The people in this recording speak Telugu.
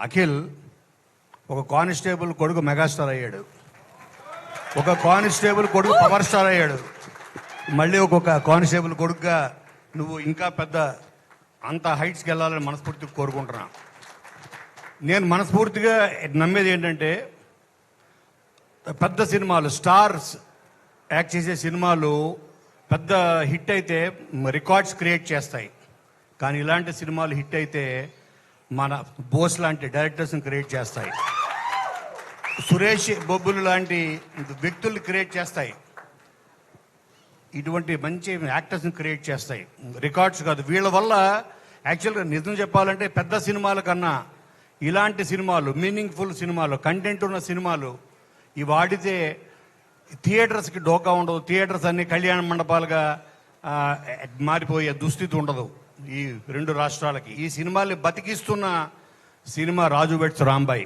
అఖిల్ ఒక కానిస్టేబుల్ కొడుకు మెగాస్టార్ అయ్యాడు, ఒక కానిస్టేబుల్ కొడుకు పవర్ స్టార్ అయ్యాడు, మళ్ళీ ఒక్కొక్క కానిస్టేబుల్ కొడుకుగా నువ్వు ఇంకా పెద్ద అంత హైట్స్కి వెళ్ళాలని మనస్ఫూర్తిగా కోరుకుంటున్నా. నేను మనస్ఫూర్తిగా నమ్మేది ఏంటంటే పెద్ద సినిమాలు, స్టార్స్ యాక్ట్ చేసే సినిమాలు పెద్ద హిట్ అయితే రికార్డ్స్ క్రియేట్ చేస్తాయి. కానీ ఇలాంటి సినిమాలు హిట్ అయితే మన బోస్ లాంటి డైరెక్టర్స్ని క్రియేట్ చేస్తాయి, సురేష్ బొబ్బులు లాంటి వ్యక్తుల్ని క్రియేట్ చేస్తాయి, ఇటువంటి మంచి యాక్టర్స్ని క్రియేట్ చేస్తాయి. రికార్డ్స్ కాదు. వీళ్ళ వల్ల యాక్చువల్గా నిజం చెప్పాలంటే పెద్ద సినిమాల కన్నా ఇలాంటి సినిమాలు, మీనింగ్ఫుల్ సినిమాలు, కంటెంట్ ఉన్న సినిమాలు ఇవి ఆడితే థియేటర్స్కి డోకా ఉండదు. థియేటర్స్ అన్ని కళ్యాణ మండపాలుగా మారిపోయే దుస్థితి ఉండదు ఈ రెండు రాష్ట్రాలకి. ఈ సినిమాల్ని బతికిస్తున్న సినిమా రాజు వెడ్స్ రాంబాయ్.